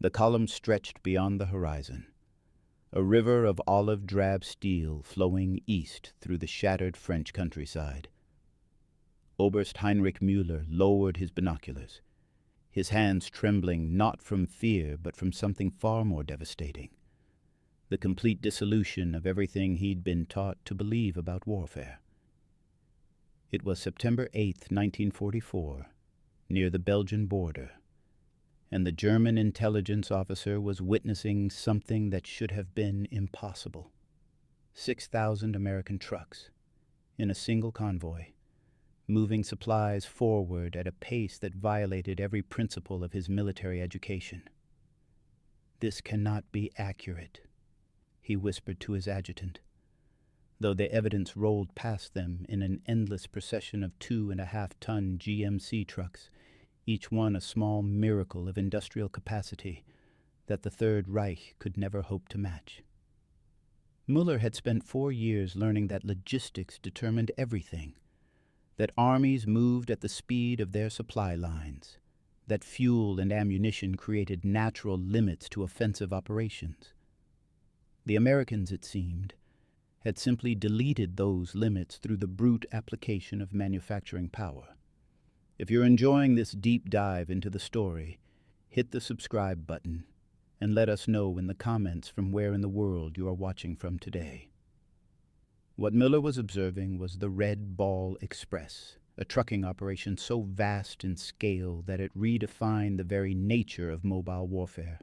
The column stretched beyond the horizon, a river of olive-drab steel flowing east through the shattered French countryside. Oberst Heinrich Müller lowered his binoculars, his hands trembling not from fear but from something far more devastating, the complete dissolution of everything he'd been taught to believe about warfare. It was September 8th, 1944, near the Belgian border, and the German intelligence officer was witnessing something that should have been impossible. 6,000 American trucks, in a single convoy, moving supplies forward at a pace that violated every principle of his military education. "This cannot be accurate," he whispered to his adjutant, though the evidence rolled past them in an endless procession of 2.5-ton GMC trucks, each one a small miracle of industrial capacity that the Third Reich could never hope to match. Müller had spent 4 years learning that logistics determined everything, that armies moved at the speed of their supply lines, that fuel and ammunition created natural limits to offensive operations. The Americans, it seemed, had simply deleted those limits through the brute application of manufacturing power. If you're enjoying this deep dive into the story, hit the subscribe button and let us know in the comments from where in the world you are watching from today. What Müller was observing was the Red Ball Express, a trucking operation so vast in scale that it redefined the very nature of mobile warfare.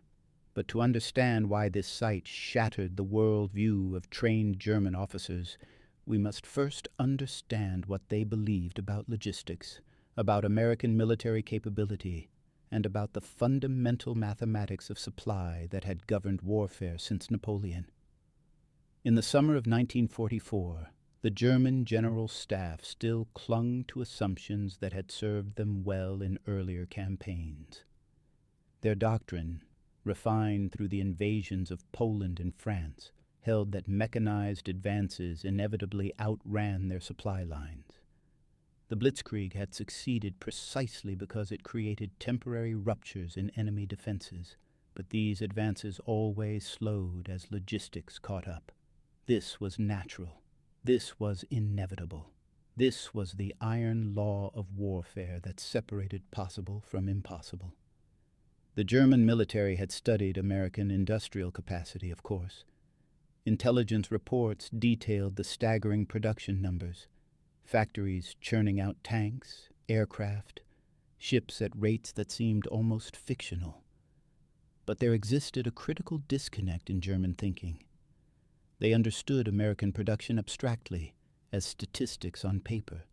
But to understand why this sight shattered the world view of trained German officers, we must first understand what they believed about logistics, about American military capability, and about the fundamental mathematics of supply that had governed warfare since Napoleon. In the summer of 1944, the German General Staff still clung to assumptions that had served them well in earlier campaigns. Their doctrine, refined through the invasions of Poland and France, held that mechanized advances inevitably outran their supply lines. The Blitzkrieg had succeeded precisely because it created temporary ruptures in enemy defenses, but these advances always slowed as logistics caught up. This was natural. This was inevitable. This was the iron law of warfare that separated possible from impossible. The German military had studied American industrial capacity, of course. Intelligence reports detailed the staggering production numbers, factories churning out tanks, aircraft, ships at rates that seemed almost fictional. But there existed a critical disconnect in German thinking. They understood American production abstractly, as statistics on paper.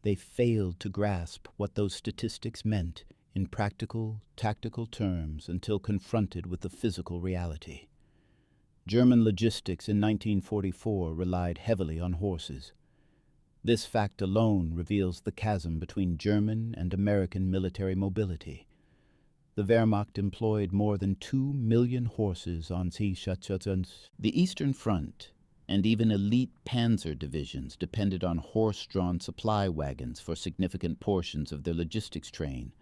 They failed to grasp what those statistics meant in practical, tactical terms until confronted with the physical reality. German logistics in 1944 relied heavily on horses. This fact alone reveals the chasm between German and American military mobility. The Wehrmacht employed more than 2 million horses on Seestations. The Eastern Front and even elite panzer divisions depended on horse-drawn supply wagons for significant portions of their logistics train.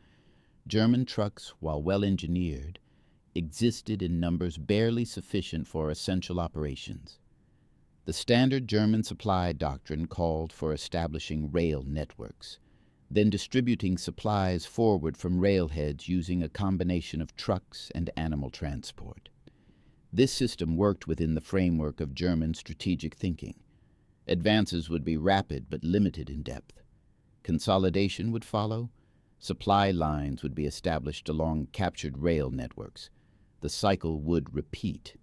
German trucks, while well-engineered, existed in numbers barely sufficient for essential operations. The standard German supply doctrine called for establishing rail networks, then distributing supplies forward from railheads using a combination of trucks and animal transport. This system worked within the framework of German strategic thinking. Advances would be rapid but limited in depth. Consolidation would follow. Supply lines would be established along captured rail networks. The cycle would repeat.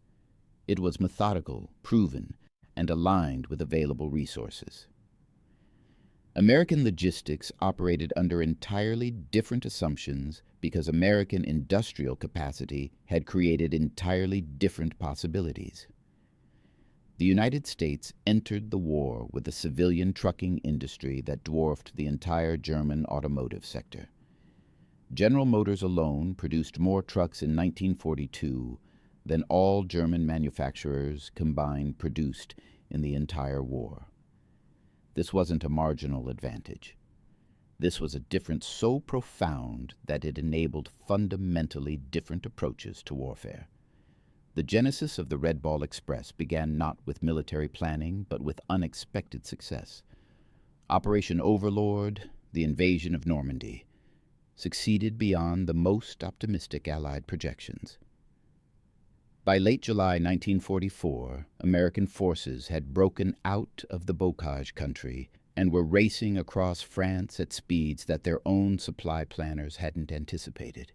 It was methodical, proven, and aligned with available resources. American logistics operated under entirely different assumptions because American industrial capacity had created entirely different possibilities. The United States entered the war with a civilian trucking industry that dwarfed the entire German automotive sector. General Motors alone produced more trucks in 1942 than all German manufacturers combined produced in the entire war. This wasn't a marginal advantage. This was a difference so profound that it enabled fundamentally different approaches to warfare. The genesis of the Red Ball Express began not with military planning, but with unexpected success. Operation Overlord, the invasion of Normandy, succeeded beyond the most optimistic Allied projections. By late July 1944, American forces had broken out of the Bocage country and were racing across France at speeds that their own supply planners hadn't anticipated.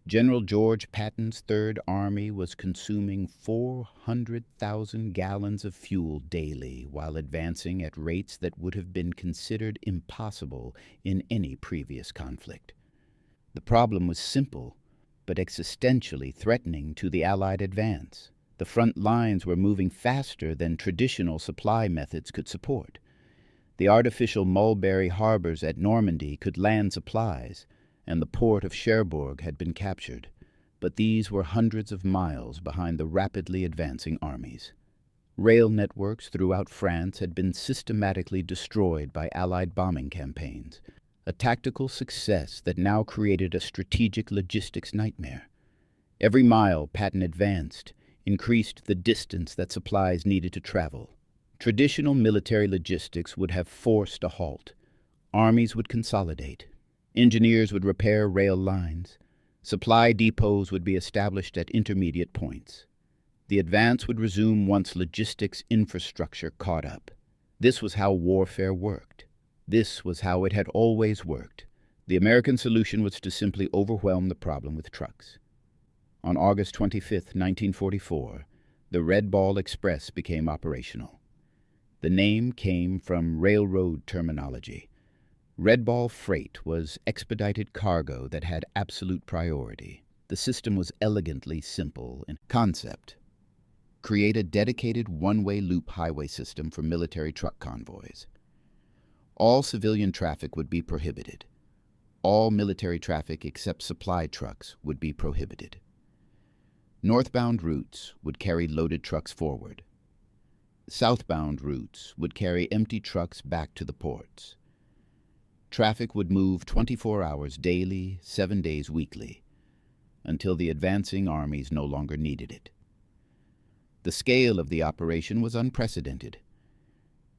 General George Patton's Third Army was consuming 400,000 gallons of fuel daily while advancing at rates that would have been considered impossible in any previous conflict. The problem was simple, but existentially threatening to the Allied advance. The front lines were moving faster than traditional supply methods could support. The artificial mulberry harbors at Normandy could land supplies, and the port of Cherbourg had been captured, but these were hundreds of miles behind the rapidly advancing armies. Rail networks throughout France had been systematically destroyed by Allied bombing campaigns, a tactical success that now created a strategic logistics nightmare. Every mile Patton advanced increased the distance that supplies needed to travel. Traditional military logistics would have forced a halt. Armies would consolidate. Engineers would repair rail lines. Supply depots would be established at intermediate points. The advance would resume once logistics infrastructure caught up. This was how warfare worked. This was how it had always worked. The American solution was to simply overwhelm the problem with trucks. On August 25, 1944, the Red Ball Express became operational. The name came from railroad terminology. Red Ball freight was expedited cargo that had absolute priority. The system was elegantly simple in concept. Create a dedicated one-way loop highway system for military truck convoys. All civilian traffic would be prohibited. All military traffic except supply trucks would be prohibited. Northbound routes would carry loaded trucks forward. Southbound routes would carry empty trucks back to the ports. Traffic would move 24 hours daily, 7 days weekly, until the advancing armies no longer needed it. The scale of the operation was unprecedented.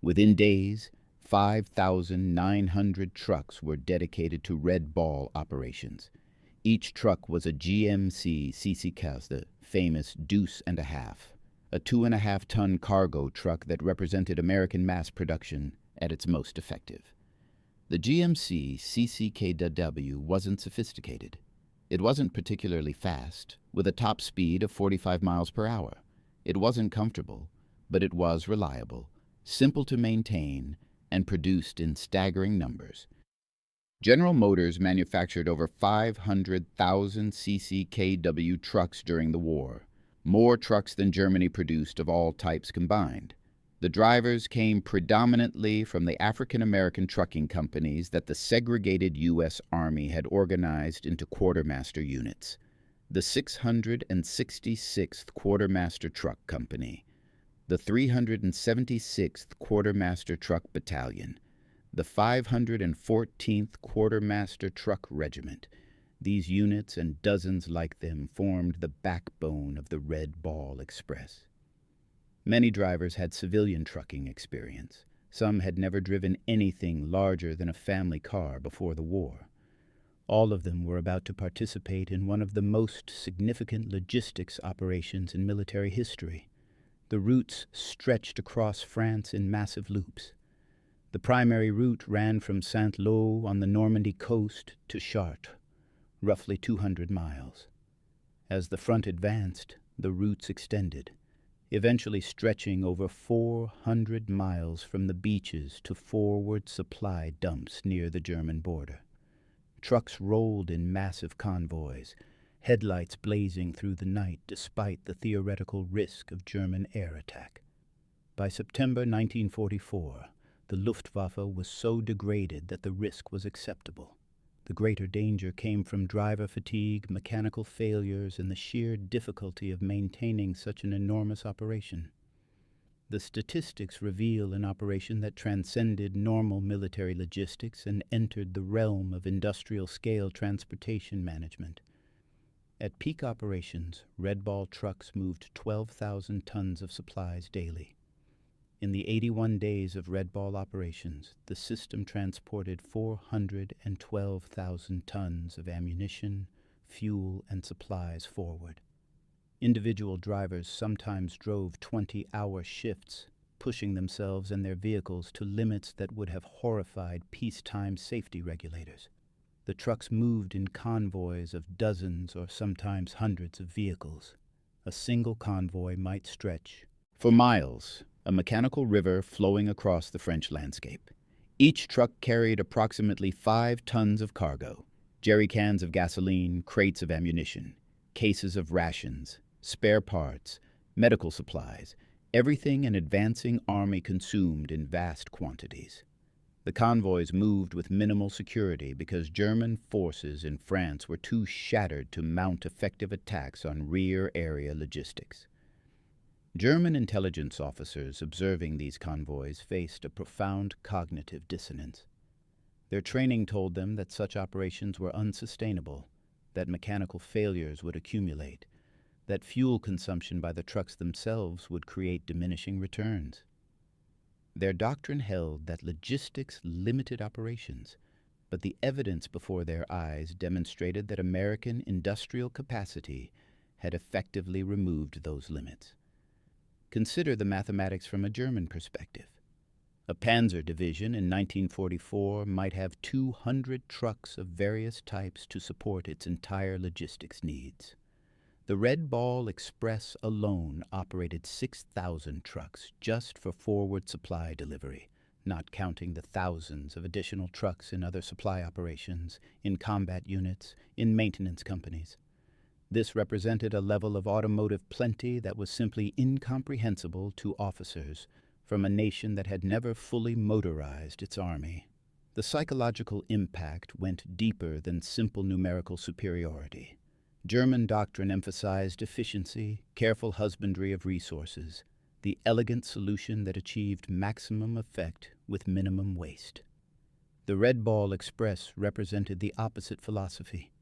Within days, 5,900 trucks were dedicated to Red Ball operations. Each truck was a GMC CC-Cas, the famous Deuce and a Half, a 2.5-ton cargo truck that represented American mass production at its most effective. The GMC CCKW wasn't sophisticated. It wasn't particularly fast, with a top speed of 45 miles per hour. It wasn't comfortable, but it was reliable, simple to maintain, and produced in staggering numbers. General Motors manufactured over 500,000 CCKW trucks during the war, more trucks than Germany produced of all types combined. The drivers came predominantly from the African-American trucking companies that the segregated U.S. Army had organized into quartermaster units. The 666th Quartermaster Truck Company, the 376th Quartermaster Truck Battalion, the 514th Quartermaster Truck Regiment. These units and dozens like them formed the backbone of the Red Ball Express. Many drivers had civilian trucking experience. Some had never driven anything larger than a family car before the war. All of them were about to participate in one of the most significant logistics operations in military history. The routes stretched across France in massive loops. The primary route ran from Saint-Lô on the Normandy coast to Chartres, roughly 200 miles. As the front advanced, the routes extended, eventually stretching over 400 miles from the beaches to forward supply dumps near the German border. Trucks rolled in massive convoys, headlights blazing through the night despite the theoretical risk of German air attack. By September 1944, the Luftwaffe was so degraded that the risk was acceptable. The greater danger came from driver fatigue, mechanical failures, and the sheer difficulty of maintaining such an enormous operation. The statistics reveal an operation that transcended normal military logistics and entered the realm of industrial-scale transportation management. At peak operations, Red Ball trucks moved 12,000 tons of supplies daily. In the 81 days of Red Ball operations, the system transported 412,000 tons of ammunition, fuel, and supplies forward. Individual drivers sometimes drove 20-hour shifts, pushing themselves and their vehicles to limits that would have horrified peacetime safety regulators. The trucks moved in convoys of dozens or sometimes hundreds of vehicles. A single convoy might stretch for miles, a mechanical river flowing across the French landscape. Each truck carried approximately 5 tons of cargo: jerry cans of gasoline, crates of ammunition, cases of rations, spare parts, medical supplies, everything an advancing army consumed in vast quantities. The convoys moved with minimal security because German forces in France were too shattered to mount effective attacks on rear area logistics. German intelligence officers observing these convoys faced a profound cognitive dissonance. Their training told them that such operations were unsustainable, that mechanical failures would accumulate, that fuel consumption by the trucks themselves would create diminishing returns. Their doctrine held that logistics limited operations, but the evidence before their eyes demonstrated that American industrial capacity had effectively removed those limits. Consider the mathematics from a German perspective. A panzer division in 1944 might have 200 trucks of various types to support its entire logistics needs. The Red Ball Express alone operated 6,000 trucks just for forward supply delivery, not counting the thousands of additional trucks in other supply operations, in combat units, in maintenance companies. This represented a level of automotive plenty that was simply incomprehensible to officers from a nation that had never fully motorized its army. The psychological impact went deeper than simple numerical superiority. German doctrine emphasized efficiency, careful husbandry of resources, the elegant solution that achieved maximum effect with minimum waste. The Red Ball Express represented the opposite philosophy,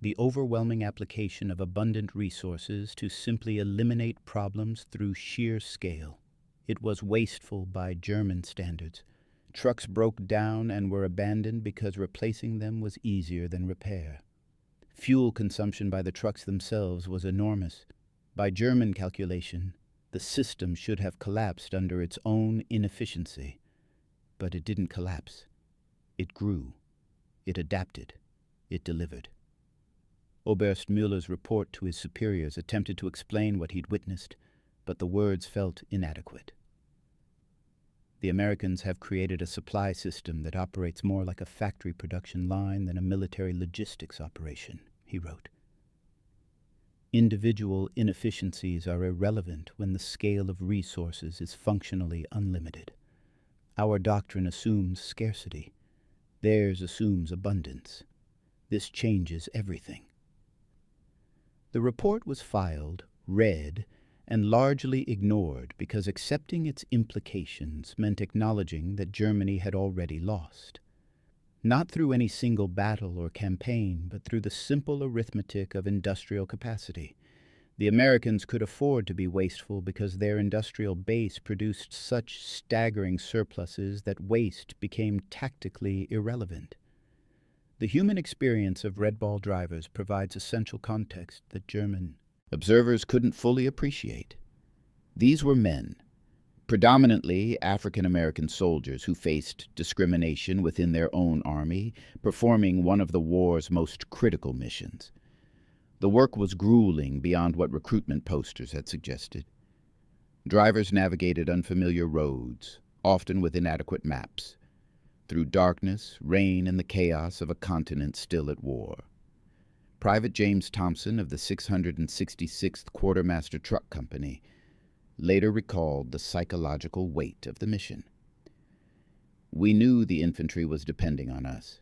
the overwhelming application of abundant resources to simply eliminate problems through sheer scale. It was wasteful by German standards. Trucks broke down and were abandoned because replacing them was easier than repair. Fuel consumption by the trucks themselves was enormous. By German calculation, the system should have collapsed under its own inefficiency. But it didn't collapse. It grew. It adapted. It delivered. Oberst Müller's report to his superiors attempted to explain what he'd witnessed, but the words felt inadequate. The Americans have created a supply system that operates more like a factory production line than a military logistics operation, he wrote. Individual inefficiencies are irrelevant when the scale of resources is functionally unlimited. Our doctrine assumes scarcity. Theirs assumes abundance. This changes everything. The report was filed, read, and largely ignored because accepting its implications meant acknowledging that Germany had already lost. Not through any single battle or campaign, but through the simple arithmetic of industrial capacity. The Americans could afford to be wasteful because their industrial base produced such staggering surpluses that waste became tactically irrelevant. The human experience of Red Ball drivers provides essential context that German observers couldn't fully appreciate. These were men, predominantly African-American soldiers who faced discrimination within their own army, performing one of the war's most critical missions. The work was grueling beyond what recruitment posters had suggested. Drivers navigated unfamiliar roads, often with inadequate maps, through darkness, rain, and the chaos of a continent still at war. Private James Thompson of the 666th Quartermaster Truck Company later recalled the psychological weight of the mission. We knew the infantry was depending on us.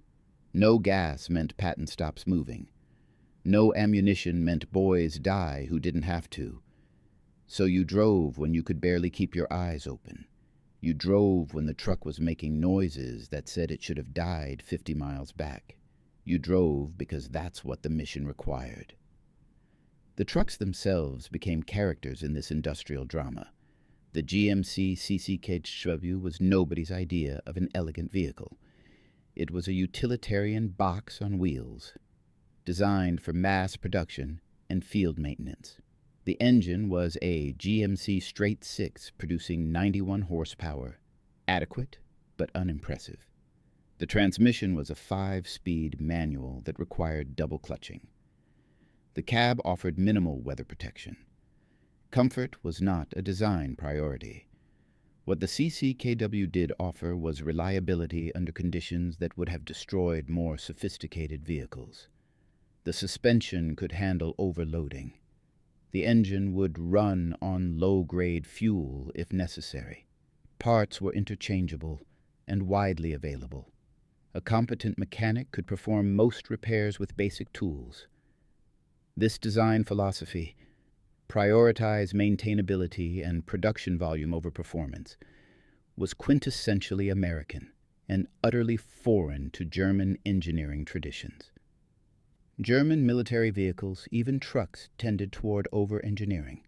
No gas meant Patton stops moving. No ammunition meant boys die who didn't have to. So you drove when you could barely keep your eyes open. You drove when the truck was making noises that said it should have died 50 miles back. You drove because that's what the mission required. The trucks themselves became characters in this industrial drama. The GMC CCKW was nobody's idea of an elegant vehicle. It was a utilitarian box on wheels, designed for mass production and field maintenance. The engine was a GMC straight six producing 91 horsepower, adequate but unimpressive. The transmission was a 5-speed manual that required double clutching. The cab offered minimal weather protection. Comfort was not a design priority. What the CCKW did offer was reliability under conditions that would have destroyed more sophisticated vehicles. The suspension could handle overloading. The engine would run on low-grade fuel if necessary. Parts were interchangeable and widely available. A competent mechanic could perform most repairs with basic tools. This design philosophy, prioritize maintainability and production volume over performance, was quintessentially American and utterly foreign to German engineering traditions. German military vehicles, even trucks, tended toward over-engineering.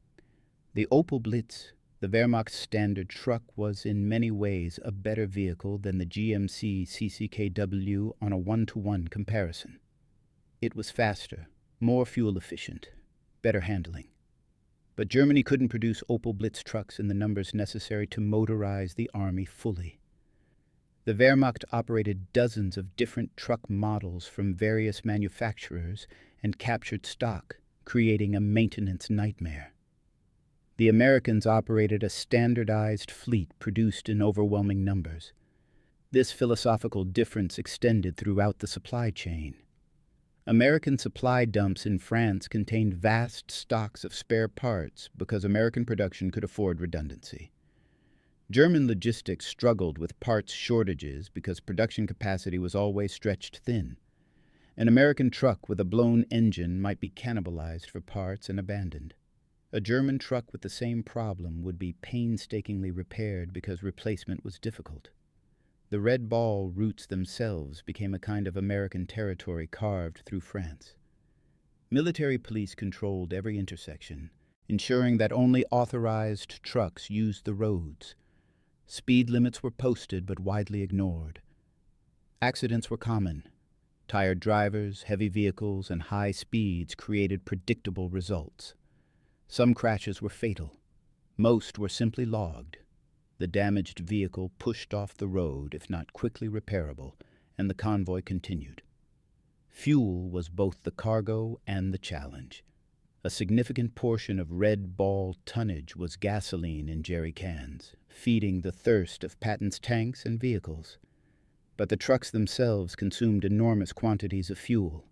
The Opel Blitz, the Wehrmacht standard truck, was in many ways a better vehicle than the GMC CCKW on a 1-to-1 comparison. It was faster, more fuel efficient, better handling. But Germany couldn't produce Opel Blitz trucks in the numbers necessary to motorize the army fully. The Wehrmacht operated dozens of different truck models from various manufacturers and captured stock, creating a maintenance nightmare. The Americans operated a standardized fleet produced in overwhelming numbers. This philosophical difference extended throughout the supply chain. American supply dumps in France contained vast stocks of spare parts because American production could afford redundancy. German logistics struggled with parts shortages because production capacity was always stretched thin. An American truck with a blown engine might be cannibalized for parts and abandoned. A German truck with the same problem would be painstakingly repaired because replacement was difficult. The Red Ball routes themselves became a kind of American territory carved through France. Military police controlled every intersection, ensuring that only authorized trucks used the roads. Speed limits were posted but widely ignored. Accidents were common. Tired drivers, heavy vehicles, and high speeds created predictable results. Some crashes were fatal. Most were simply logged. The damaged vehicle pushed off the road, if not quickly repairable, and the convoy continued. Fuel was both the cargo and the challenge. A significant portion of Red Ball tonnage was gasoline in jerry cans, feeding the thirst of Patton's tanks and vehicles. But the trucks themselves consumed enormous quantities of fuel.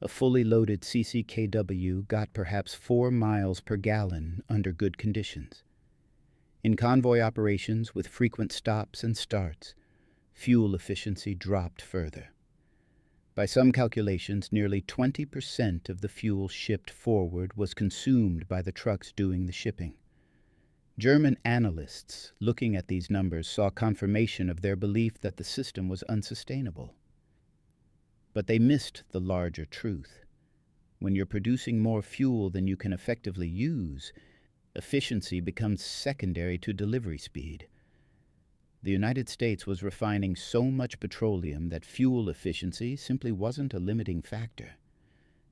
A fully loaded CCKW got perhaps 4 miles per gallon under good conditions. In convoy operations with frequent stops and starts, fuel efficiency dropped further. By some calculations, nearly 20% of the fuel shipped forward was consumed by the trucks doing the shipping. German analysts, looking at these numbers, saw confirmation of their belief that the system was unsustainable. But they missed the larger truth. When you're producing more fuel than you can effectively use, efficiency becomes secondary to delivery speed. The United States was refining so much petroleum that fuel efficiency simply wasn't a limiting factor.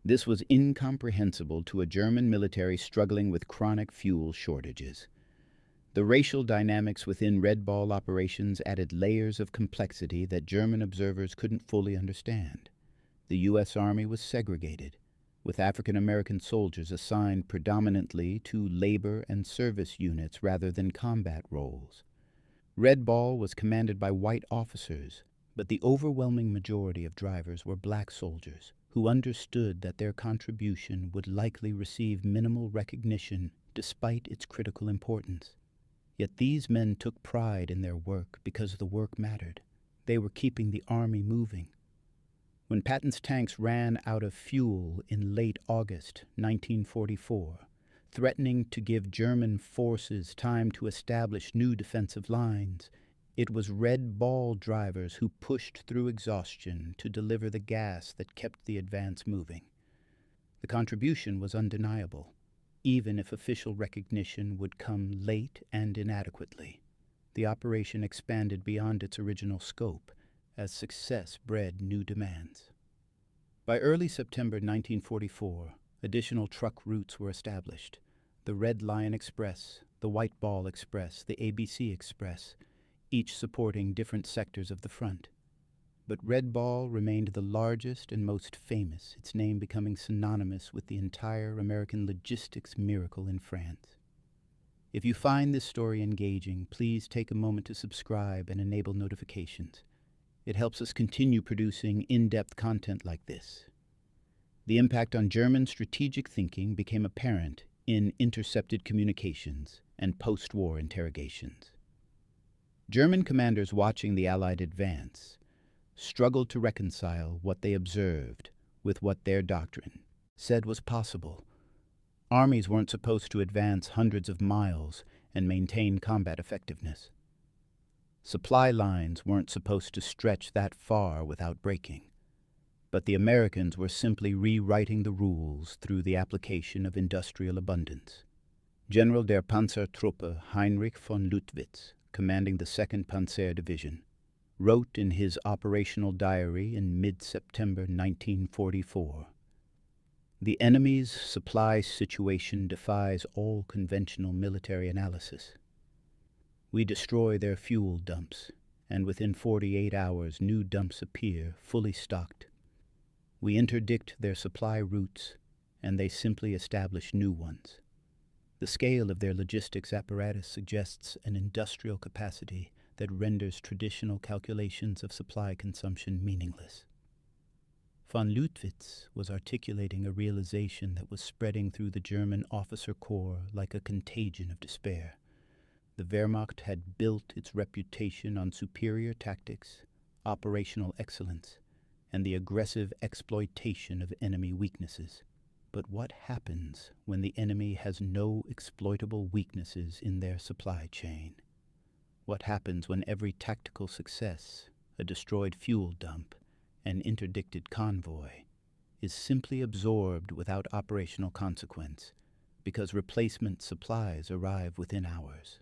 This was incomprehensible to a German military struggling with chronic fuel shortages. The racial dynamics within Red Ball operations added layers of complexity that German observers couldn't fully understand. The U.S. Army was segregated, with African American soldiers assigned predominantly to labor and service units rather than combat roles. Red Ball was commanded by white officers, but the overwhelming majority of drivers were black soldiers who understood that their contribution would likely receive minimal recognition despite its critical importance. Yet these men took pride in their work because the work mattered. They were keeping the army moving. When Patton's tanks ran out of fuel in late August 1944, threatening to give German forces time to establish new defensive lines. It was red ball drivers who pushed through exhaustion to deliver the gas that kept the advance moving. The contribution was undeniable, even if official recognition would come late and inadequately. The operation expanded beyond its original scope as success bred new demands. By early September 1944, additional truck routes were established. The Red Lion Express, the White Ball Express, the ABC Express, each supporting different sectors of the front. But Red Ball remained the largest and most famous, its name becoming synonymous with the entire American logistics miracle in France. If you find this story engaging, please take a moment to subscribe and enable notifications. It helps us continue producing in-depth content like this. The impact on German strategic thinking became apparent in intercepted communications and post-war interrogations. German commanders watching the Allied advance struggled to reconcile what they observed with what their doctrine said was possible. Armies weren't supposed to advance hundreds of miles and maintain combat effectiveness. Supply lines weren't supposed to stretch that far without breaking. But the Americans were simply rewriting the rules through the application of industrial abundance. General der Panzertruppe Heinrich von Luttwitz, commanding the 2nd Panzer Division, wrote in his operational diary in mid-September 1944, "The enemy's supply situation defies all conventional military analysis. We destroy their fuel dumps, and within 48 hours new dumps appear, fully stocked. We interdict their supply routes, and they simply establish new ones. The scale of their logistics apparatus suggests an industrial capacity that renders traditional calculations of supply consumption meaningless." Von Luttwitz was articulating a realization that was spreading through the German officer corps like a contagion of despair. The Wehrmacht had built its reputation on superior tactics, operational excellence, and the aggressive exploitation of enemy weaknesses. But what happens when the enemy has no exploitable weaknesses in their supply chain? What happens when every tactical success, a destroyed fuel dump, an interdicted convoy, is simply absorbed without operational consequence because replacement supplies arrive within hours?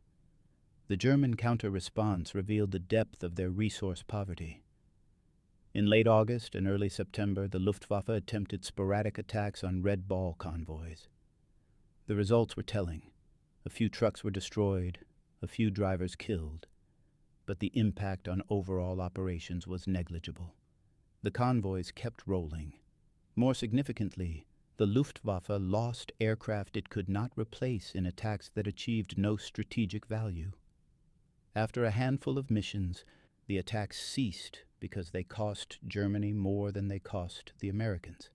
The German counter-response revealed the depth of their resource poverty. In late August and early September, the Luftwaffe attempted sporadic attacks on Red Ball convoys. The results were telling. A few trucks were destroyed, a few drivers killed, but the impact on overall operations was negligible. The convoys kept rolling. More significantly, the Luftwaffe lost aircraft it could not replace in attacks that achieved no strategic value. After a handful of missions, the attacks ceased because they cost Germany more than they cost the Americans.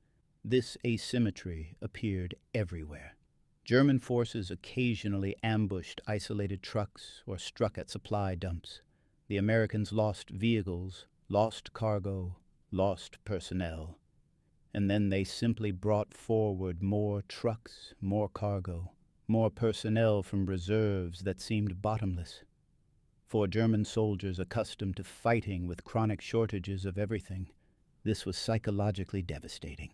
This asymmetry appeared everywhere. German forces occasionally ambushed isolated trucks or struck at supply dumps. The Americans lost vehicles, lost cargo, lost personnel. And then they simply brought forward more trucks, more cargo, more personnel from reserves that seemed bottomless. For German soldiers accustomed to fighting with chronic shortages of everything, this was psychologically devastating.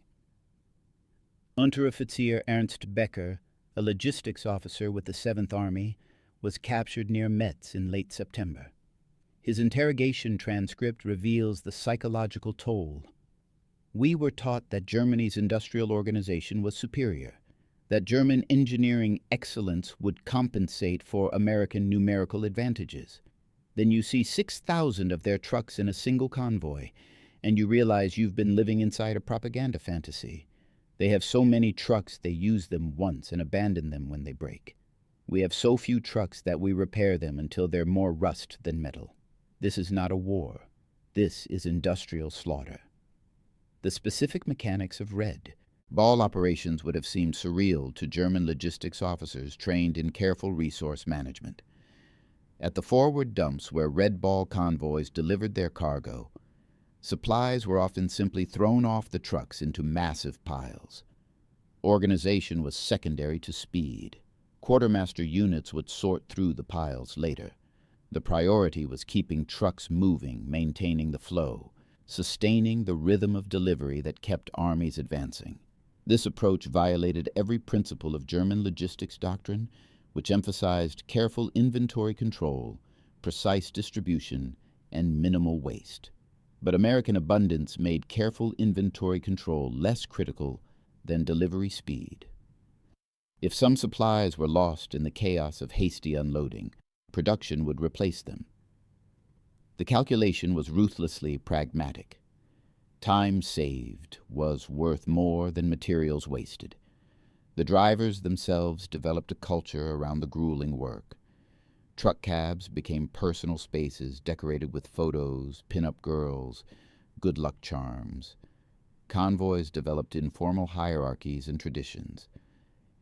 Unteroffizier Ernst Becker, a logistics officer with the 7th Army, was captured near Metz in late September. His interrogation transcript reveals the psychological toll. "We were taught that Germany's industrial organization was superior, that German engineering excellence would compensate for American numerical advantages. Then you see 6,000 of their trucks in a single convoy, and you realize you've been living inside a propaganda fantasy. They have so many trucks they use them once and abandon them when they break. We have so few trucks that we repair them until they're more rust than metal. This is not a war. This is industrial slaughter." The specific mechanics of Red Ball operations would have seemed surreal to German logistics officers trained in careful resource management. At the forward dumps where Red Ball convoys delivered their cargo, supplies were often simply thrown off the trucks into massive piles. Organization was secondary to speed. Quartermaster units would sort through the piles later. The priority was keeping trucks moving, maintaining the flow, sustaining the rhythm of delivery that kept armies advancing. This approach violated every principle of German logistics doctrine, which emphasized careful inventory control, precise distribution, and minimal waste. But American abundance made careful inventory control less critical than delivery speed. If some supplies were lost in the chaos of hasty unloading, production would replace them. The calculation was ruthlessly pragmatic. Time saved was worth more than materials wasted. The drivers themselves developed a culture around the grueling work. Truck cabs became personal spaces decorated with photos, pin-up girls, good luck charms. Convoys developed informal hierarchies and traditions.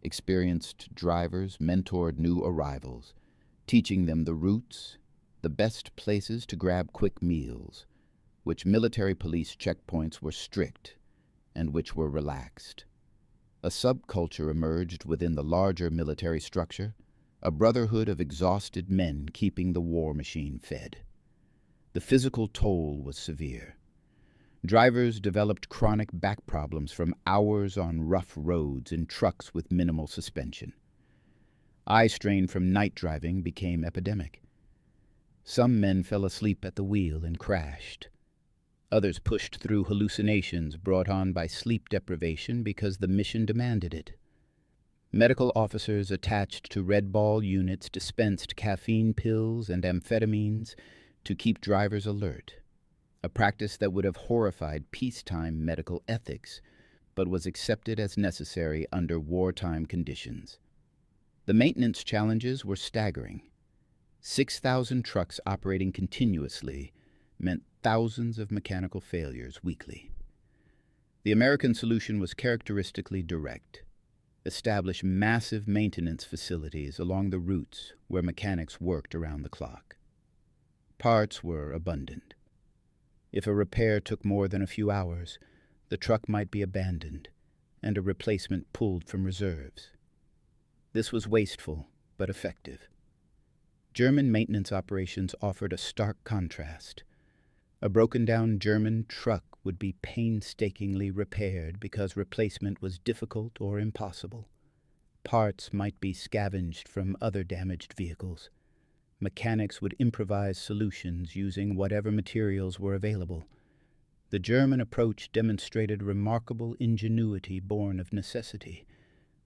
Experienced drivers mentored new arrivals, teaching them the routes, the best places to grab quick meals, which military police checkpoints were strict and which were relaxed. A subculture emerged within the larger military structure, a brotherhood of exhausted men keeping the war machine fed. The physical toll was severe. Drivers developed chronic back problems from hours on rough roads in trucks with minimal suspension. Eye strain from night driving became epidemic. Some men fell asleep at the wheel and crashed. Others pushed through hallucinations brought on by sleep deprivation because the mission demanded it. Medical officers attached to Red Ball units dispensed caffeine pills and amphetamines to keep drivers alert, a practice that would have horrified peacetime medical ethics, but was accepted as necessary under wartime conditions. The maintenance challenges were staggering. 6,000 trucks operating continuously meant thousands of mechanical failures weekly. The American solution was characteristically direct. Establish massive maintenance facilities along the routes where mechanics worked around the clock. Parts were abundant. If a repair took more than a few hours, the truck might be abandoned and a replacement pulled from reserves. This was wasteful but effective. German maintenance operations offered a stark contrast. A broken-down German truck would be painstakingly repaired because replacement was difficult or impossible. Parts might be scavenged from other damaged vehicles. Mechanics would improvise solutions using whatever materials were available. The German approach demonstrated remarkable ingenuity born of necessity,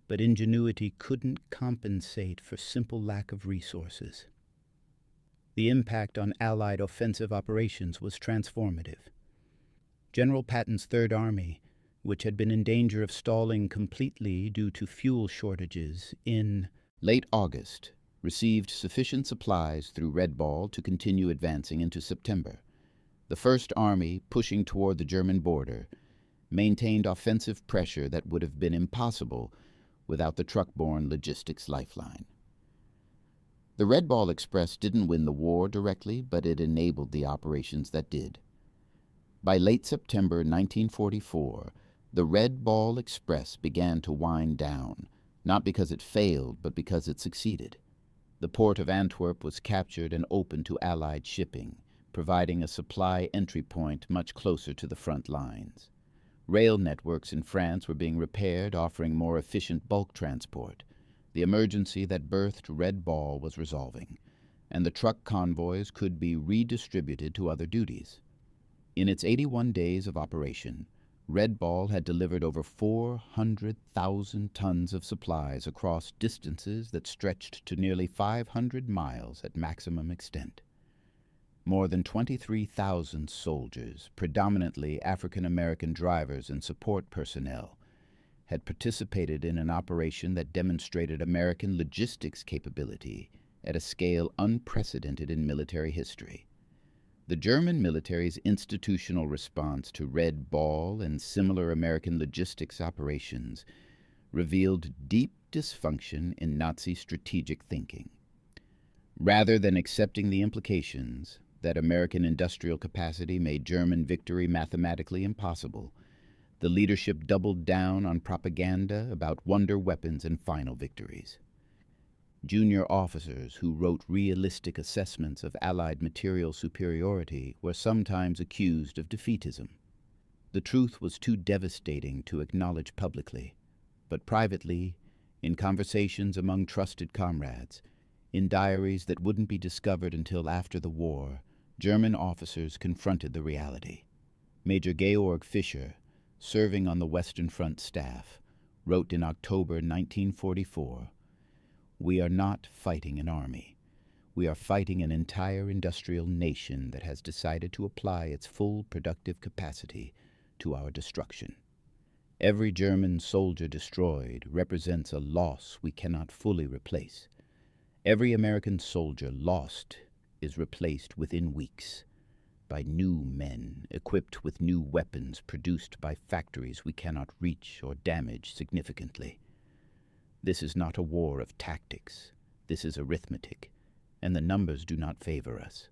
but ingenuity couldn't compensate for simple lack of resources. The impact on Allied offensive operations was transformative. General Patton's Third Army, which had been in danger of stalling completely due to fuel shortages in late August, received sufficient supplies through Red Ball to continue advancing into September. The First Army, pushing toward the German border, maintained offensive pressure that would have been impossible without the truck-borne logistics lifeline. The Red Ball Express didn't win the war directly, but it enabled the operations that did. By late September 1944, the Red Ball Express began to wind down, not because it failed, but because it succeeded. The port of Antwerp was captured and opened to Allied shipping, providing a supply entry point much closer to the front lines. Rail networks in France were being repaired, offering more efficient bulk transport. The emergency that birthed Red Ball was resolving, and the truck convoys could be redistributed to other duties. In its 81 days of operation, Red Ball had delivered over 400,000 tons of supplies across distances that stretched to nearly 500 miles at maximum extent. More than 23,000 soldiers, predominantly African-American drivers and support personnel, had participated in an operation that demonstrated American logistics capability at a scale unprecedented in military history. The German military's institutional response to Red Ball and similar American logistics operations revealed deep dysfunction in Nazi strategic thinking. Rather than accepting the implications that American industrial capacity made German victory mathematically impossible, The leadership doubled down on propaganda about wonder weapons and final victories. Junior officers who wrote realistic assessments of Allied material superiority were sometimes accused of defeatism. The truth was too devastating to acknowledge publicly, but privately, in conversations among trusted comrades, in diaries that wouldn't be discovered until after the war, German officers confronted the reality. Major Georg Fischer, serving on the Western Front staff, wrote in October 1944, "We are not fighting an army. We are fighting an entire industrial nation that has decided to apply its full productive capacity to our destruction. Every German soldier destroyed represents a loss we cannot fully replace. Every American soldier lost is replaced within weeks by new men equipped with new weapons produced by factories we cannot reach or damage significantly. This is not a war of tactics. This is arithmetic, and the numbers do not favor us."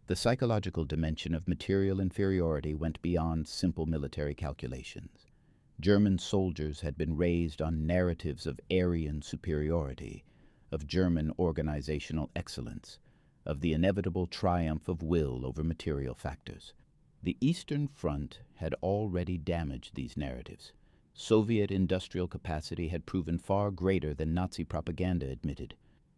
The psychological dimension of material inferiority went beyond simple military calculations. German soldiers had been raised on narratives of Aryan superiority, of German organizational excellence, of the inevitable triumph of will over material factors. The Eastern Front had already damaged these narratives. Soviet industrial capacity had proven far greater than Nazi propaganda admitted,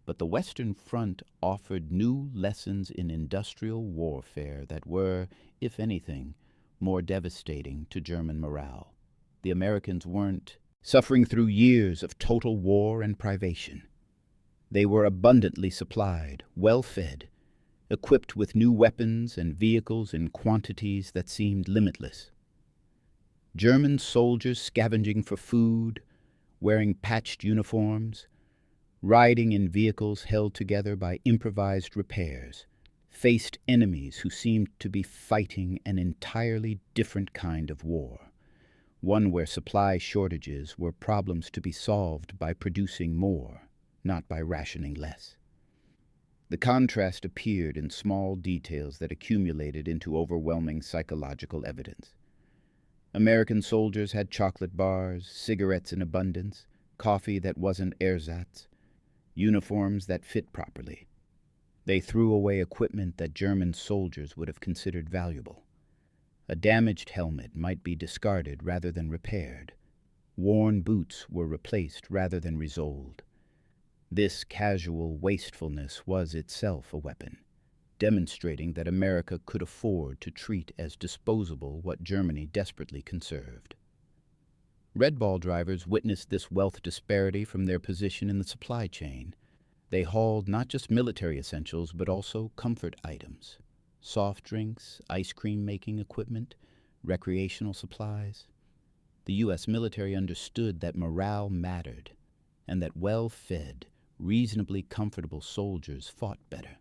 but the Western Front offered new lessons in industrial warfare that were, if anything, more devastating to German morale. The Americans weren't suffering through years of total war and privation. They were abundantly supplied, well-fed, equipped with new weapons and vehicles in quantities that seemed limitless. German soldiers scavenging for food, wearing patched uniforms, riding in vehicles held together by improvised repairs, faced enemies who seemed to be fighting an entirely different kind of war, one where supply shortages were problems to be solved by producing more, not by rationing less. The contrast appeared in small details that accumulated into overwhelming psychological evidence. American soldiers had chocolate bars, cigarettes in abundance, coffee that wasn't ersatz, uniforms that fit properly. They threw away equipment that German soldiers would have considered valuable. A damaged helmet might be discarded rather than repaired. Worn boots were replaced rather than resoled. This casual wastefulness was itself a weapon, demonstrating that America could afford to treat as disposable what Germany desperately conserved. Red Ball drivers witnessed this wealth disparity from their position in the supply chain. They hauled not just military essentials, but also comfort items, soft drinks, ice cream making equipment, recreational supplies. The U.S. military understood that morale mattered, and that well-fed, reasonably comfortable soldiers fought better.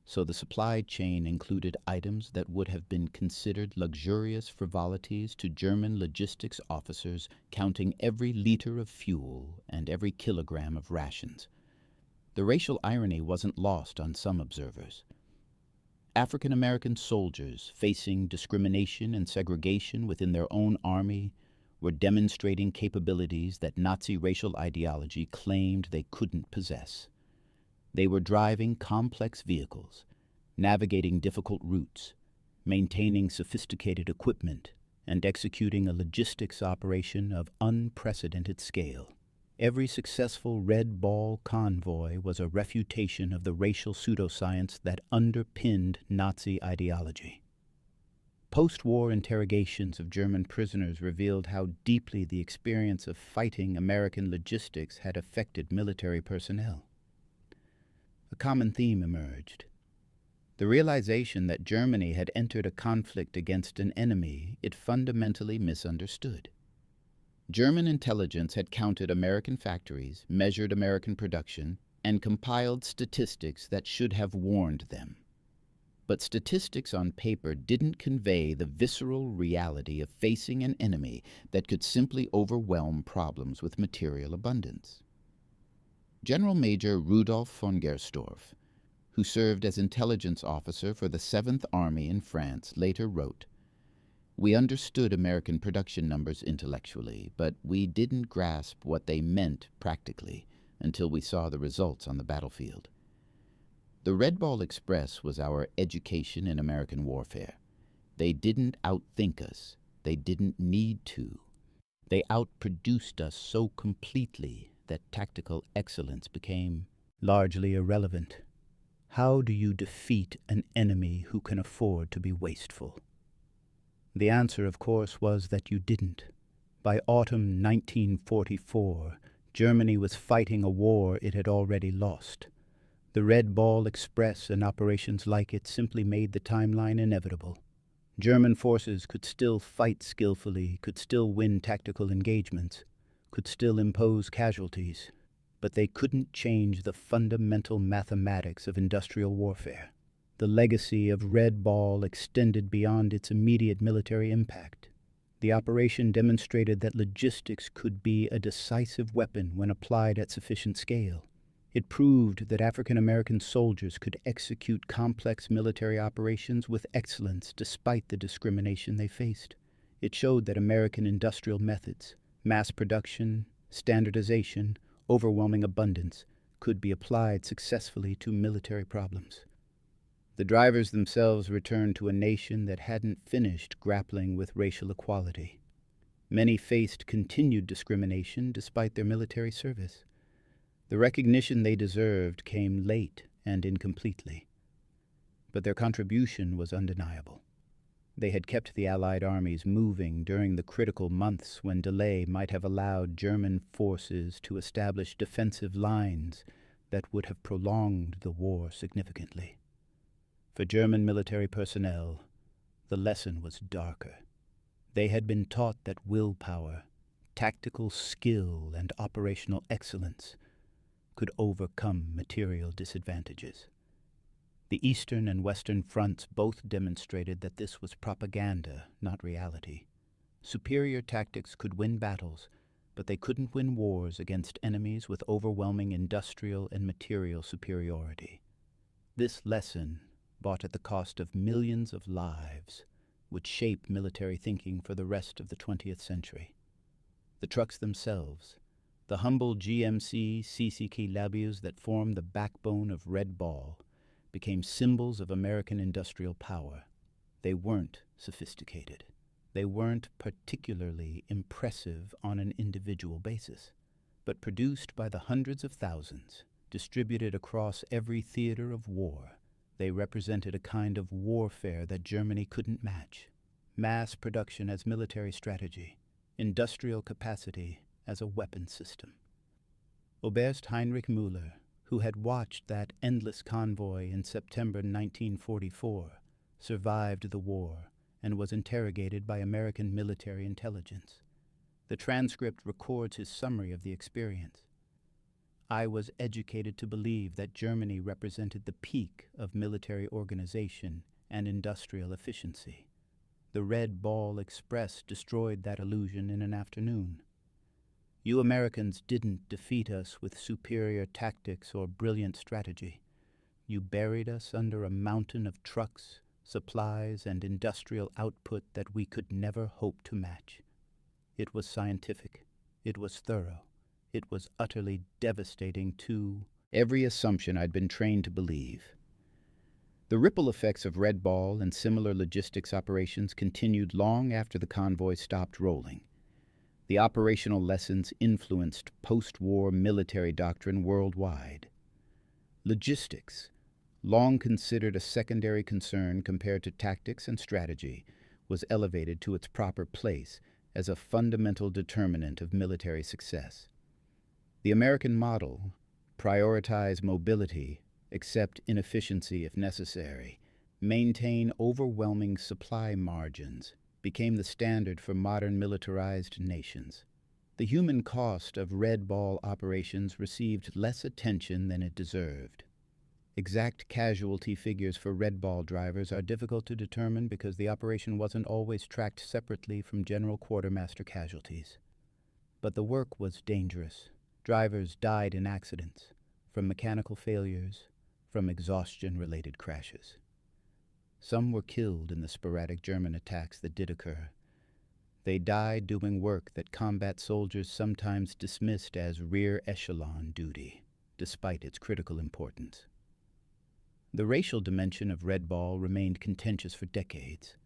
So the supply chain included items that would have been considered luxurious frivolities to German logistics officers counting every liter of fuel and every kilogram of rations. The racial irony wasn't lost on some observers. African American soldiers facing discrimination and segregation within their own army were demonstrating capabilities that Nazi racial ideology claimed they couldn't possess. They were driving complex vehicles, navigating difficult routes, maintaining sophisticated equipment, and executing a logistics operation of unprecedented scale. Every successful Red Ball convoy was a refutation of the racial pseudoscience that underpinned Nazi ideology. Post-war interrogations of German prisoners revealed how deeply the experience of fighting American logistics had affected military personnel. A common theme emerged: the realization that Germany had entered a conflict against an enemy it fundamentally misunderstood. German intelligence had counted American factories, measured American production, and compiled statistics that should have warned them. But statistics on paper didn't convey the visceral reality of facing an enemy that could simply overwhelm problems with material abundance. General Major Rudolf von Gersdorff, who served as intelligence officer for the 7th Army in France, later wrote, We understood American production numbers intellectually, but we didn't grasp what they meant practically until we saw the results on the battlefield. The Red Ball Express was our education in American warfare. They didn't outthink us. They didn't need to. They outproduced us so completely that tactical excellence became largely irrelevant. How do you defeat an enemy who can afford to be wasteful? The answer, of course, was that you didn't. By autumn 1944, Germany was fighting a war it had already lost. The Red Ball Express and operations like it simply made the timeline inevitable. German forces could still fight skillfully, could still win tactical engagements, could still impose casualties, but they couldn't change the fundamental mathematics of industrial warfare. The legacy of Red Ball extended beyond its immediate military impact. The operation demonstrated that logistics could be a decisive weapon when applied at sufficient scale. It proved that African American soldiers could execute complex military operations with excellence despite the discrimination they faced. It showed that American industrial methods, mass production, standardization, overwhelming abundance, could be applied successfully to military problems. The drivers themselves returned to a nation that hadn't finished grappling with racial equality. Many faced continued discrimination despite their military service. The recognition they deserved came late and incompletely, but their contribution was undeniable. They had kept the Allied armies moving during the critical months when delay might have allowed German forces to establish defensive lines that would have prolonged the war significantly. For German military personnel, the lesson was darker. They had been taught that willpower, tactical skill, and operational excellence could overcome material disadvantages. The Eastern and Western fronts both demonstrated that this was propaganda, not reality. Superior tactics could win battles, but they couldn't win wars against enemies with overwhelming industrial and material superiority. This lesson, bought at the cost of millions of lives, would shape military thinking for the rest of the 20th century. The trucks themselves, the humble GMC CCK Labius that formed the backbone of Red Ball, became symbols of American industrial power. They weren't sophisticated. They weren't particularly impressive on an individual basis, but produced by the hundreds of thousands, distributed across every theater of war, they represented a kind of warfare that Germany couldn't match. Mass production as military strategy, industrial capacity as a weapon system. Oberst Heinrich Müller, who had watched that endless convoy in September 1944, survived the war and was interrogated by American military intelligence. The transcript records his summary of the experience. I was educated to believe that Germany represented the peak of military organization and industrial efficiency. The Red Ball Express destroyed that illusion in an afternoon. You Americans didn't defeat us with superior tactics or brilliant strategy. You buried us under a mountain of trucks, supplies, and industrial output that we could never hope to match. It was scientific. It was thorough. It was utterly devastating to every assumption I'd been trained to believe. The ripple effects of Red Ball and similar logistics operations continued long after the convoy stopped rolling. The operational lessons influenced post-war military doctrine worldwide. Logistics, long considered a secondary concern compared to tactics and strategy, was elevated to its proper place as a fundamental determinant of military success. The American model, prioritize mobility, accept inefficiency if necessary, maintain overwhelming supply margins, became the standard for modern militarized nations. The human cost of Red Ball operations received less attention than it deserved. Exact casualty figures for Red Ball drivers are difficult to determine because the operation wasn't always tracked separately from general quartermaster casualties. But the work was dangerous. Drivers died in accidents, from mechanical failures, from exhaustion-related crashes. Some were killed in the sporadic German attacks that did occur. They died doing work that combat soldiers sometimes dismissed as rear echelon duty, despite its critical importance. The racial dimension of Red Ball remained contentious for decades.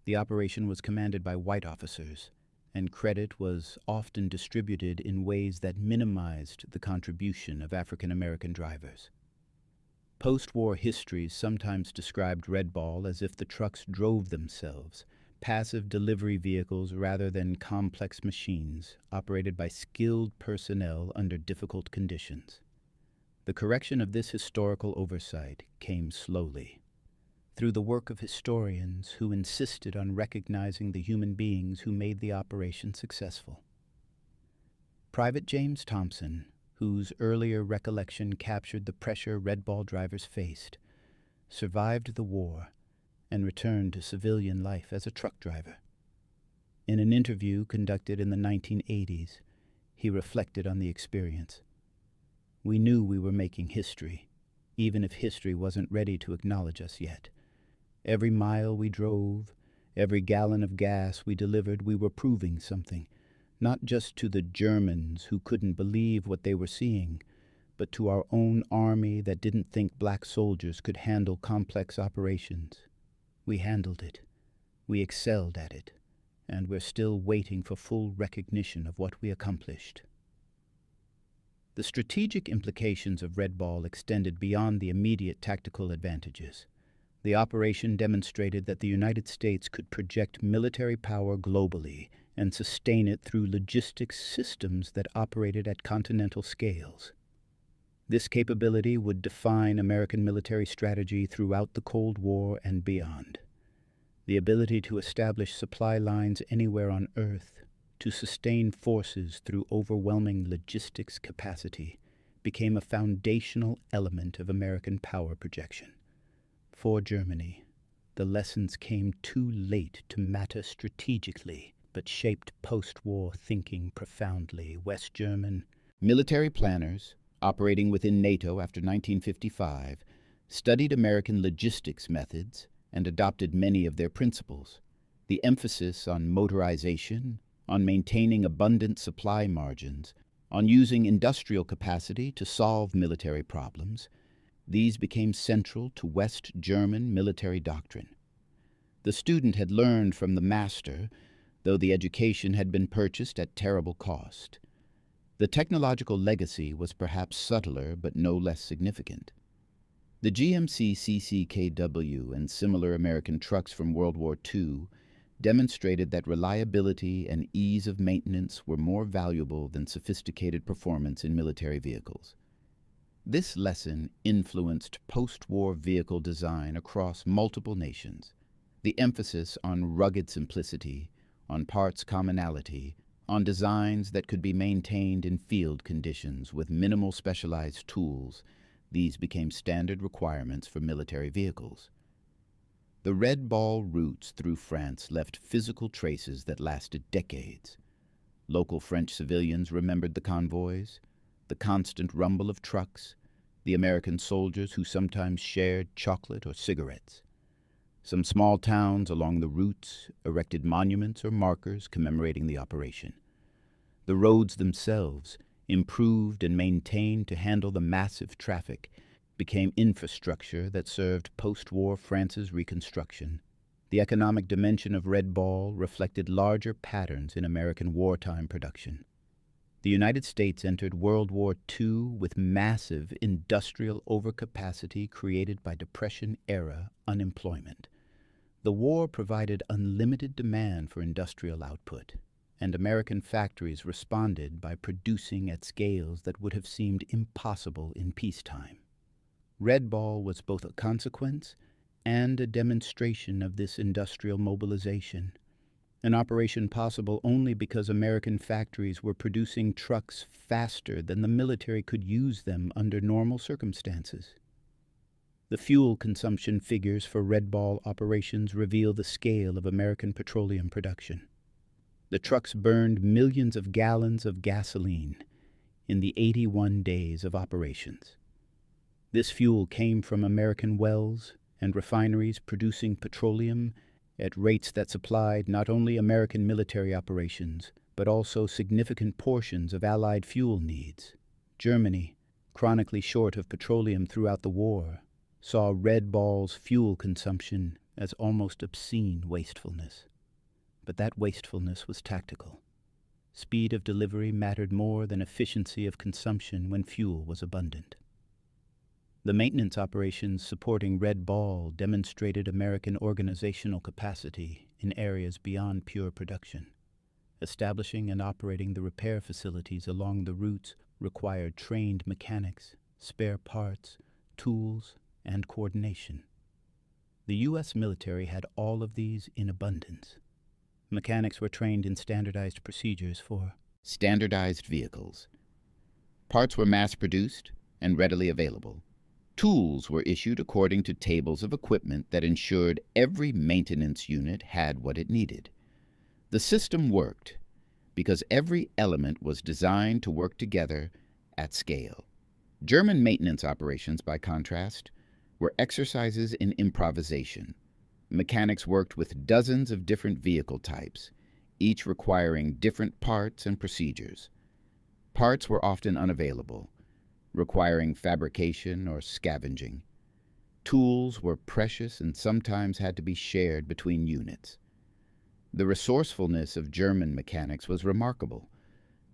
The operation was commanded by white officers, and credit was often distributed in ways that minimized the contribution of African American drivers. Post-war histories sometimes described Red Ball as if the trucks drove themselves, passive delivery vehicles rather than complex machines operated by skilled personnel under difficult conditions. The correction of this historical oversight came slowly, through the work of historians who insisted on recognizing the human beings who made the operation successful. Private James Thompson, whose earlier recollection captured the pressure Red Ball drivers faced, survived the war and returned to civilian life as a truck driver. In an interview conducted in the 1980s, he reflected on the experience. We knew we were making history, even if history wasn't ready to acknowledge us yet. Every mile we drove, every gallon of gas we delivered, we were proving something, not just to the Germans who couldn't believe what they were seeing, but to our own army that didn't think black soldiers could handle complex operations. We handled it. We excelled at it, and we're still waiting for full recognition of what we accomplished. The strategic implications of Red Ball extended beyond the immediate tactical advantages. The operation demonstrated that the United States could project military power globally and sustain it through logistics systems that operated at continental scales. This capability would define American military strategy throughout the Cold War and beyond. The ability to establish supply lines anywhere on Earth, to sustain forces through overwhelming logistics capacity, became a foundational element of American power projection. For Germany, the lessons came too late to matter strategically, but shaped post-war thinking profoundly. West German military planners, operating within NATO after 1955, studied American logistics methods and adopted many of their principles. The emphasis on motorization, on maintaining abundant supply margins, on using industrial capacity to solve military problems, these became central to West German military doctrine. The student had learned from the master, though the education had been purchased at terrible cost. The technological legacy was perhaps subtler but no less significant. The GMC CCKW and similar American trucks from World War II demonstrated that reliability and ease of maintenance were more valuable than sophisticated performance in military vehicles. This lesson influenced post-war vehicle design across multiple nations. The emphasis on rugged simplicity, on parts commonality, on designs that could be maintained in field conditions with minimal specialized tools, these became standard requirements for military vehicles. The Red Ball routes through France left physical traces that lasted decades. Local French civilians remembered the convoys, the constant rumble of trucks, the American soldiers who sometimes shared chocolate or cigarettes. Some small towns along the routes erected monuments or markers commemorating the operation. The roads themselves, improved and maintained to handle the massive traffic, became infrastructure that served post-war France's reconstruction. The economic dimension of Red Ball reflected larger patterns in American wartime production. The United States entered World War II with massive industrial overcapacity created by Depression-era unemployment. The war provided unlimited demand for industrial output, and American factories responded by producing at scales that would have seemed impossible in peacetime. Red Ball was both a consequence and a demonstration of this industrial mobilization, an operation possible only because American factories were producing trucks faster than the military could use them under normal circumstances. The fuel consumption figures for Red Ball operations reveal the scale of American petroleum production. The trucks burned millions of gallons of gasoline in the 81 days of operations. This fuel came from American wells, and refineries producing petroleum at rates that supplied not only American military operations, but also significant portions of Allied fuel needs. Germany, chronically short of petroleum throughout the war, saw Red Ball's fuel consumption as almost obscene wastefulness. But that wastefulness was tactical. Speed of delivery mattered more than efficiency of consumption when fuel was abundant. The maintenance operations supporting Red Ball demonstrated American organizational capacity in areas beyond pure production. Establishing and operating the repair facilities along the routes required trained mechanics, spare parts, tools, and coordination. The U.S. military had all of these in abundance. Mechanics were trained in standardized procedures for standardized vehicles. Parts were mass-produced and readily available. Tools were issued according to tables of equipment that ensured every maintenance unit had what it needed. The system worked because every element was designed to work together at scale. German maintenance operations, by contrast, were exercises in improvisation. Mechanics worked with dozens of different vehicle types, each requiring different parts and procedures. Parts were often unavailable, requiring fabrication or scavenging. Tools were precious and sometimes had to be shared between units. The resourcefulness of German mechanics was remarkable,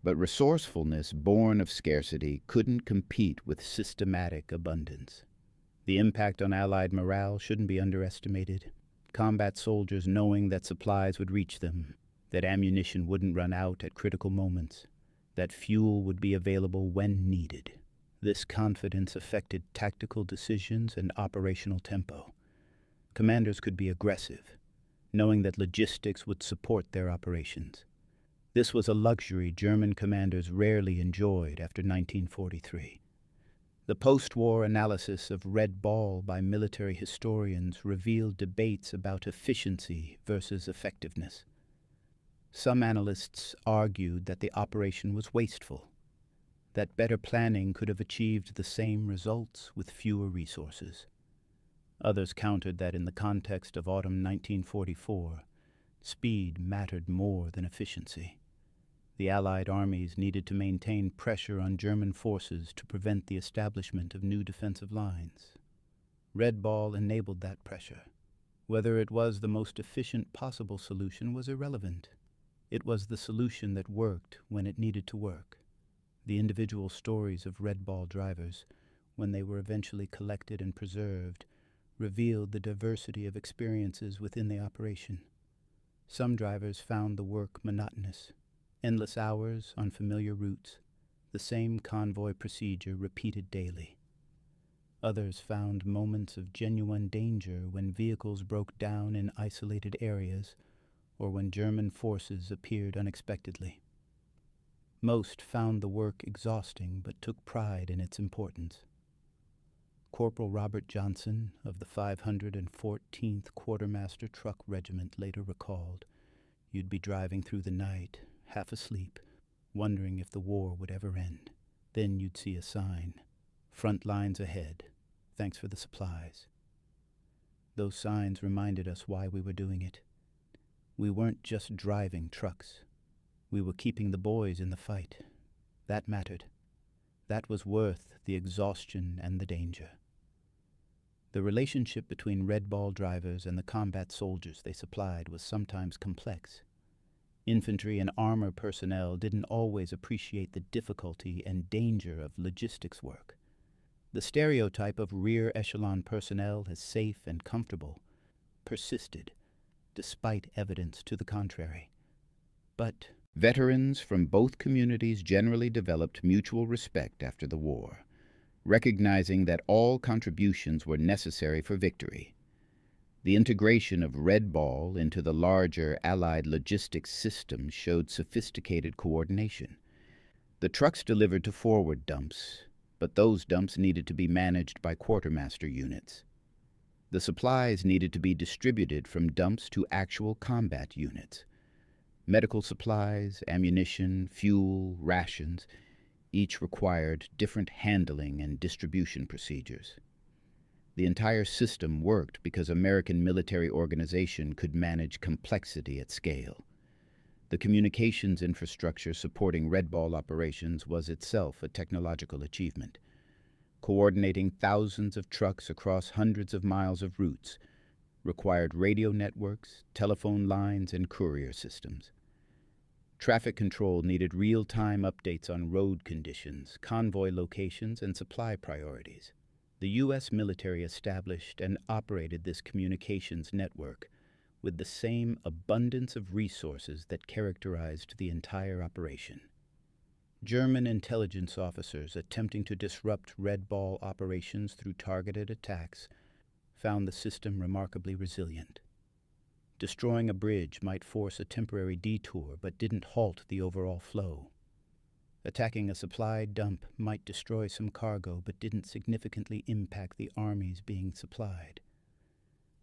but resourcefulness born of scarcity couldn't compete with systematic abundance. The impact on Allied morale shouldn't be underestimated. Combat soldiers knowing that supplies would reach them, that ammunition wouldn't run out at critical moments, that fuel would be available when needed. This confidence affected tactical decisions and operational tempo. Commanders could be aggressive, knowing that logistics would support their operations. This was a luxury German commanders rarely enjoyed after 1943. The post-war analysis of Red Ball by military historians revealed debates about efficiency versus effectiveness. Some analysts argued that the operation was wasteful, that better planning could have achieved the same results with fewer resources. Others countered that in the context of autumn 1944, speed mattered more than efficiency. The Allied armies needed to maintain pressure on German forces to prevent the establishment of new defensive lines. Red Ball enabled that pressure. Whether it was the most efficient possible solution was irrelevant. It was the solution that worked when it needed to work. The individual stories of Red Ball drivers, when they were eventually collected and preserved, revealed the diversity of experiences within the operation. Some drivers found the work monotonous. Endless hours on familiar routes, the same convoy procedure repeated daily. Others found moments of genuine danger when vehicles broke down in isolated areas or when German forces appeared unexpectedly. Most found the work exhausting but took pride in its importance. Corporal Robert Johnson of the 514th Quartermaster Truck Regiment later recalled, "You'd be driving through the night, half asleep, wondering if the war would ever end. Then you'd see a sign, 'Front lines ahead. Thanks for the supplies.' Those signs reminded us why we were doing it. We weren't just driving trucks. We were keeping the boys in the fight. That mattered. That was worth the exhaustion and the danger." The relationship between Red Ball drivers and the combat soldiers they supplied was sometimes complex. Infantry and armor personnel didn't always appreciate the difficulty and danger of logistics work. The stereotype of rear echelon personnel as safe and comfortable persisted, despite evidence to the contrary. But veterans from both communities generally developed mutual respect after the war, recognizing that all contributions were necessary for victory. The integration of Red Ball into the larger Allied logistics system showed sophisticated coordination. The trucks delivered to forward dumps, but those dumps needed to be managed by quartermaster units. The supplies needed to be distributed from dumps to actual combat units. Medical supplies, ammunition, fuel, rations, each required different handling and distribution procedures. The entire system worked because American military organization could manage complexity at scale. The communications infrastructure supporting Red Ball operations was itself a technological achievement. Coordinating thousands of trucks across hundreds of miles of routes required radio networks, telephone lines, and courier systems. Traffic control needed real-time updates on road conditions, convoy locations, and supply priorities. The U.S. military established and operated this communications network with the same abundance of resources that characterized the entire operation. German intelligence officers attempting to disrupt Red Ball operations through targeted attacks found the system remarkably resilient. Destroying a bridge might force a temporary detour but didn't halt the overall flow. Attacking a supply dump might destroy some cargo but didn't significantly impact the armies being supplied.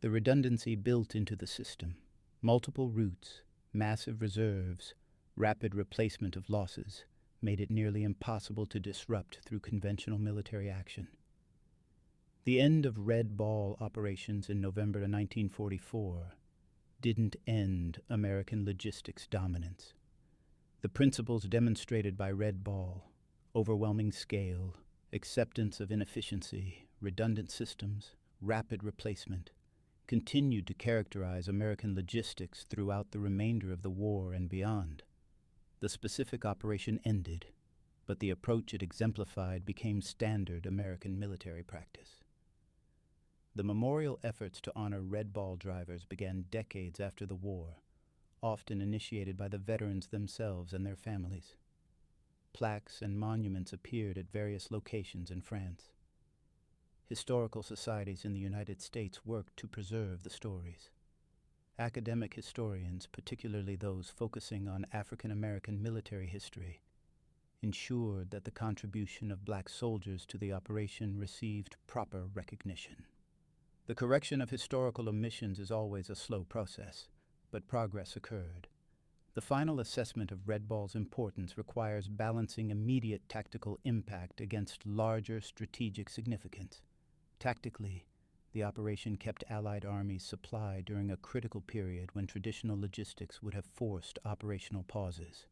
The redundancy built into the system, multiple routes, massive reserves, rapid replacement of losses, made it nearly impossible to disrupt through conventional military action. The end of Red Ball operations in November 1944 didn't end American logistics dominance. The principles demonstrated by Red Ball, overwhelming scale, acceptance of inefficiency, redundant systems, rapid replacement, continued to characterize American logistics throughout the remainder of the war and beyond. The specific operation ended, but the approach it exemplified became standard American military practice. The memorial efforts to honor Red Ball drivers began decades after the war, often initiated by the veterans themselves and their families. Plaques and monuments appeared at various locations in France. Historical societies in the United States worked to preserve the stories. Academic historians, particularly those focusing on African American military history, ensured that the contribution of black soldiers to the operation received proper recognition. The correction of historical omissions is always a slow process, but progress occurred. The final assessment of Red Ball's importance requires balancing immediate tactical impact against larger strategic significance. Tactically, the operation kept Allied armies supplied during a critical period when traditional logistics would have forced operational pauses.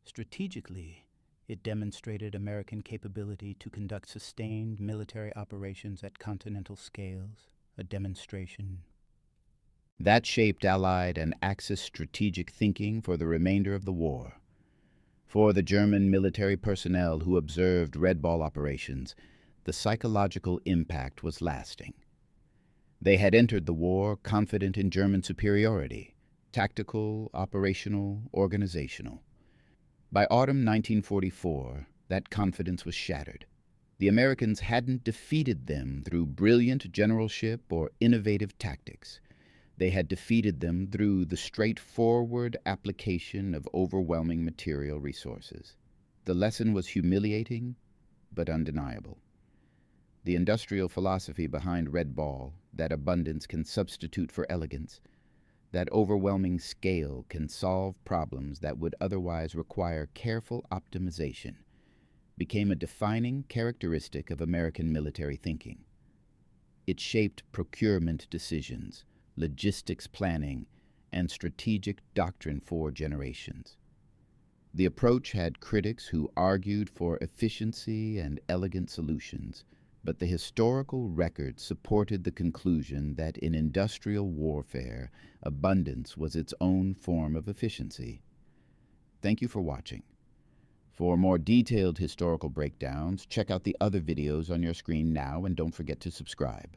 Strategically, it demonstrated American capability to conduct sustained military operations at continental scales, a demonstration. That shaped Allied and Axis strategic thinking for the remainder of the war. For the German military personnel who observed Red Ball operations, the psychological impact was lasting. They had entered the war confident in German superiority, tactical, operational, organizational. By autumn 1944, that confidence was shattered. The Americans hadn't defeated them through brilliant generalship or innovative tactics. They had defeated them through the straightforward application of overwhelming material resources. The lesson was humiliating, but undeniable. The industrial philosophy behind Red Ball, that abundance can substitute for elegance, that overwhelming scale can solve problems that would otherwise require careful optimization, became a defining characteristic of American military thinking. It shaped procurement decisions, logistics planning, and strategic doctrine for generations. The approach had critics who argued for efficiency and elegant solutions, but the historical record supported the conclusion that in industrial warfare, abundance was its own form of efficiency. Thank you for watching. For more detailed historical breakdowns, check out the other videos on your screen now and don't forget to subscribe.